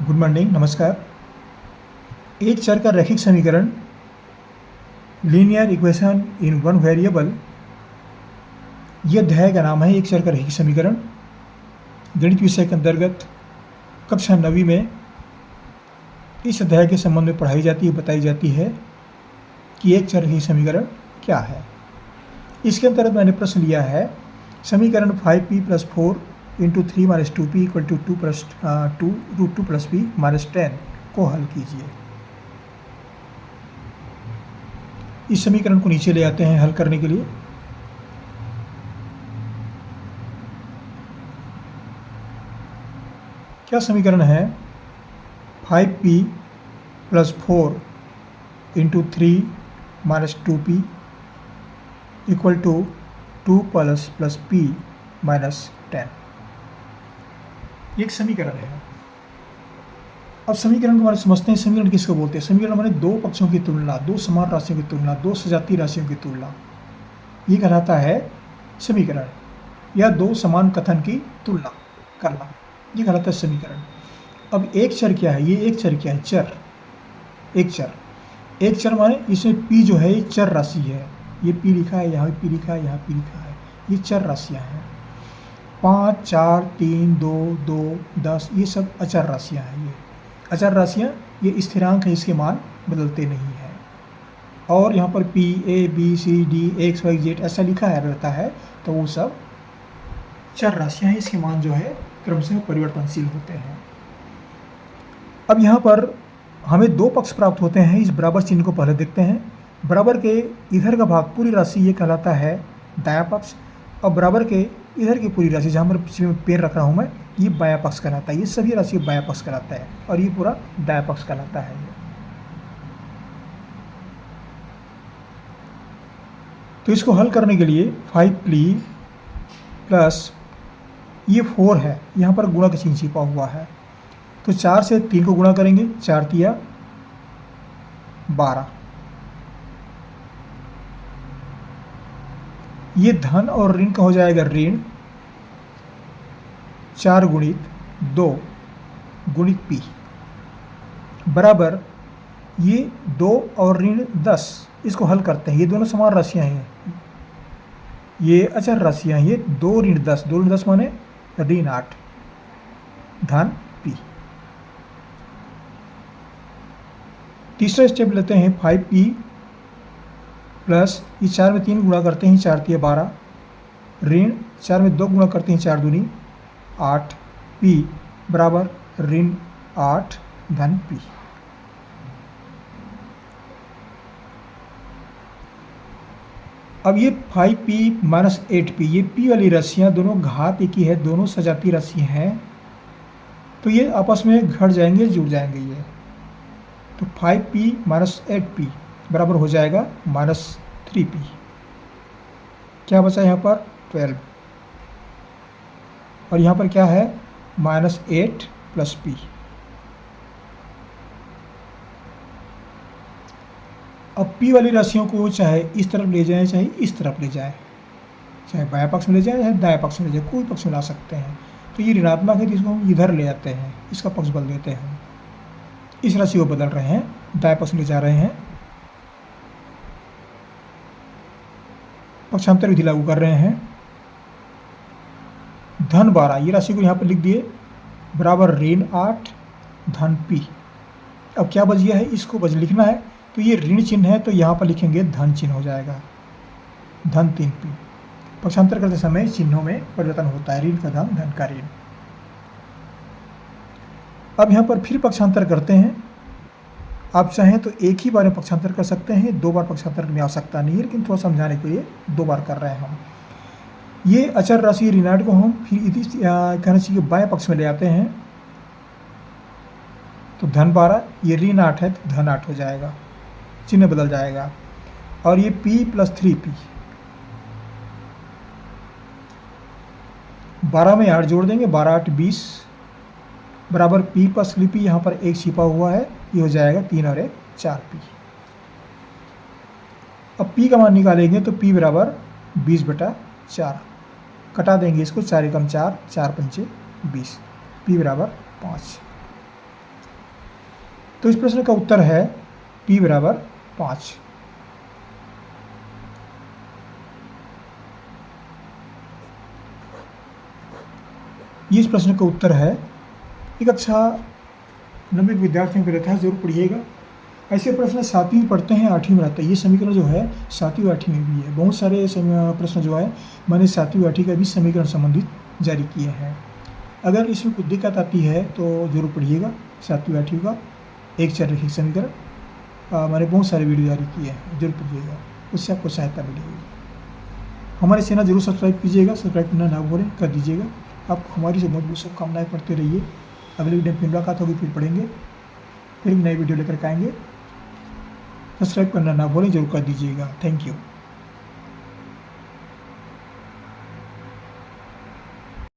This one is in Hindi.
गुड मॉर्निंग, नमस्कार। एक चर का रैखिक समीकरण linear equation in one variable, यह अध्याय का नाम है एक चर का रैखिक समीकरण। गणित विषय के अंतर्गत कक्षा 9वीं में इस अध्याय के संबंध में पढ़ाई जाती है, बताई जाती है कि एक चर रैखिक समीकरण क्या है। इसके अंतर्गत मैंने प्रश्न लिया है समीकरण 5p + 4 × 3 - 2p = 2 √2 + p - 10 को हल कीजिए। इस समीकरण को नीचे ले आते हैं हल करने के लिए। क्या समीकरण है? 5p + 4 × 3 - 2p = 2 + p - 10। एक समीकरण है। अब समीकरण को हमारे समझते हैं। समीकरण किसको बोलते हैं? समीकरण माने दो पक्षों की तुलना, दो समान राशियों की तुलना, दो सजातीय राशियों की तुलना, ये कहलाता है समीकरण। या दो समान कथन की तुलना करना, ये कहलाता है समीकरण। अब एक चर क्या है? ये एक चर क्या है? चर। एक चर माने इसमें p जो है ये चर राशि है। ये p लिखा है, यहाँ p लिखा है, यहाँ p लिखा है, ये चर राशियाँ हैं। 5, 4, 3, 2, 2, 10, ये सब अचर राशियाँ हैं। ये अचर राशियाँ, ये स्थिरांक है, इसके मान बदलते नहीं हैं। और यहाँ पर p, a, b, c, d, x, y, z ऐसा लिखा है रहता है, तो वो सब चर राशियाँ हैं, इसके मान जो है क्रमशः परिवर्तनशील होते हैं। अब यहाँ पर हमें दो पक्ष प्राप्त होते हैं। इस बराबर चिन्ह को पहले देखते हैं। बराबर के इधर का भाग पूरी राशि ये कहलाता है दायां पक्ष, और बराबर के इधर की पूरी राशि जहाँ पर पेन रख रहा हूँ मैं, ये बायां पक्ष कहलाता है। ये सभी राशि बायां पक्ष कहलाता है और ये पूरा दायां पक्ष कहलाता है। तो इसको हल करने के लिए 5p प्लस ये 4 है, यहाँ पर गुणा का चिन्ह छिपा हुआ है, तो 4 से 3 को गुणा करेंगे, 4 × 3 = 12। ये धन और ऋण का हो जाएगा ऋण 4 × 2 × p बराबर ये 2 और ऋण 10। इसको हल करते हैं। ये दोनों समान राशियां हैं, ये अचर राशियां हैं। ये 2 ऋण 10, 2 ऋण 10 माने ऋण 8 धन p। तीसरा स्टेप लेते हैं 5p प्लस ये 4 में 3 गुणा करते हैं, 4 × 3 = 12, ऋण 4 में 2 गुणा करते हैं, 4 × 2 = 8, p बराबर ऋण 8 धन p। अब ये 5p - 8p, ये p वाली राशियाँ दोनों घात एक ही है, दोनों सजातीय राशि हैं, तो ये आपस में घट जाएंगे, जुड़ जाएंगे ये। तो 5p - 8p बराबर हो जाएगा -3p। क्या बचा यहाँ पर? 12। और यहाँ पर क्या है? -8 + p। अब p वाली राशियों को चाहे इस तरफ ले जाएं, चाहे इस तरफ ले जाएं, चाहे बायां पक्ष में ले जाएं, चाहे दायां पक्ष में ले जाएं, कोई पक्ष में ला सकते हैं। तो ये ऋणात्मक है, तो इसको हम इधर ले आते हैं, इसका पक्ष बदल देते हैं। इस राशि को बदल रहे हैं, दाएं पक्ष में ले जा रहे हैं, पक्षांतर विधि लागू कर रहे हैं। धन 12, ये राशि को यहाँ पर लिख दिए, बराबर ऋण 8 धन p। अब क्या बच गया है? इसको बच लिखना है, तो ये ऋण चिन्ह है, तो यहाँ पर लिखेंगे धन चिन्ह हो जाएगा, धन 3p। पक्षांतर करते समय चिन्हों में परिवर्तन होता है, ऋण का धन, धन का ऋण। अब यहाँ पर फिर पक्षांतर करते हैं। आप चाहें तो एक ही बार में पक्षांतर कर सकते हैं, 2 बार पक्षांतर करने की आवश्यकता नहीं है, लेकिन थोड़ा समझाने के लिए 2 बार कर रहे हैं हम। ये अचर राशि ऋण 8 को हम फिर कहना चाहिए बाएं पक्ष में ले आते हैं, तो धन 12, ये ऋण 8 है, तो धन 8 हो जाएगा, चिन्ह बदल जाएगा। और ये p + 3p, 12 में 8 जोड़ देंगे, 12 × 8 = 20 बराबर p + 3p, यहाँ पर 1 छिपा हुआ है, ये हो जाएगा 3 और 1 4p। अब p का मान निकालेंगे, तो p बराबर 20/4, कटा देंगे इसको, 4 × 4 = 4, 4 × 5 = 20, p बराबर 5। तो इस प्रश्न का उत्तर है p बराबर 5। ये इस प्रश्न का उत्तर है। एक अच्छा नंबर विद्यार्थियों को रहता है, जरूर पढ़िएगा। ऐसे प्रश्न 7वीं में पढ़ते हैं, 8वीं में रहता है। ये समीकरण जो है 7वीं 8वीं में भी है। बहुत सारे प्रश्न जो है मैंने 7वीं 8वीं का भी समीकरण संबंधित जारी किए हैं। अगर इसमें कुछ दिक्कत आती है तो जरूर पढ़िएगा 7वीं 8वीं का एक चररेखिक समीकरण। मैंने बहुत सारे वीडियो जारी किए हैं, जरूर पढ़िएगा, उससे आपको सहायता मिलेगी। हमारे चैनल जरूर सब्सक्राइब कीजिएगा, सब्सक्राइब करना ना भूलें, कर दीजिएगा। आप हमारी से बहुत बहुत शुभकामनाएं पढ़ते रहिए। अगले वीडियो में फिर मुलाकात होगी, फिर पढ़ेंगे, फिर एक नई वीडियो लेकर के आएंगे। सब्सक्राइब करना ना भूलें, जरूर कर दीजिएगा। Thank you.